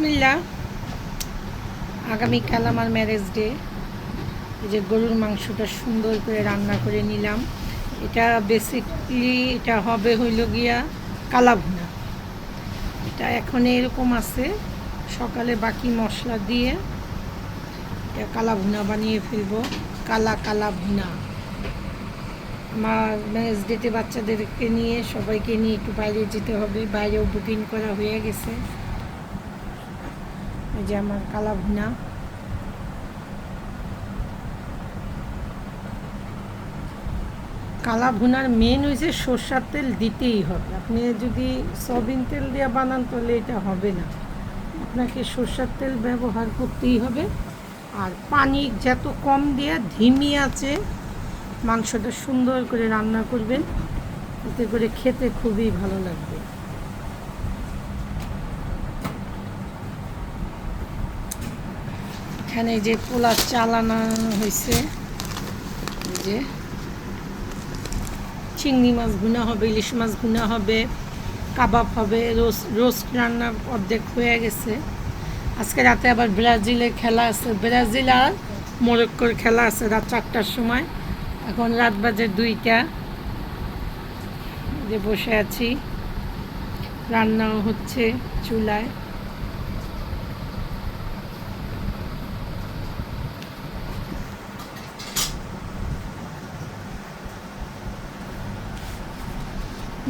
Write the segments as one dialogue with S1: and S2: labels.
S1: বিসমিল্লাহ। আগামীকাল আমার ম্যারেজ ডে। এই যে গরুর মাংসটা সুন্দর করে রান্না করে নিলাম। এটা বেসিকলি এটা হবে হইল গিয়া কালা ভুনা। এটা এখন এরকম আছে, সকালে বাকি মশলা দিয়ে এটা কালা ভুনা বানিয়ে ফেলবো। কালা কালা ভুনা। আমার ম্যারেজ ডেতে বাচ্চাদেরকে নিয়ে সবাইকে নিয়ে একটু বাইরে যেতে হবে, বাইরেও বুকিং করা হয়ে গেছে। এই যে আমার কালা ভুনা। কালা ভুনার মেন হয়েছে সরষের তেল দিতেই হবে। আপনি যদি সয়াবিন তেল দিয়ে বানান তাহলে এটা হবে না, আপনাকে সরষের তেল ব্যবহার করতেই হবে। আর পানি যত কম দিয়ে ধিমি আছে মাংসটা সুন্দর করে রান্না করবেন, এতে করে খেতে খুবই ভালো লাগবে। এখানে যে পোলার চাল আনা হয়েছে, যে চিংড়ি মাছ ভুনা হবে, ইলিশ মাছ ভুনা হবে, কাবাব হবে, রোস্ট রান্না অর্ধেক হয়ে গেছে। আজকে রাতে আবার ব্রাজিলের খেলা আছে, ব্রাজিল আর মরক্কোর খেলা আছে রাত 4টার সময়। এখন রাত বাজে 2টা। যে বসে আছি, রান্নাও হচ্ছে চুলায়।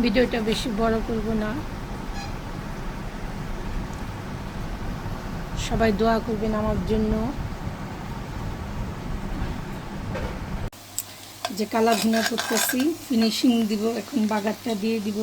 S1: ভিডিওটা বেশি বড় করব না, সবাই দোয়া করবেন আমার জন্য। যে কালা ভুনা করতেছি, ফিনিশিং দিব, এখন বাগারটা দিয়ে দিব।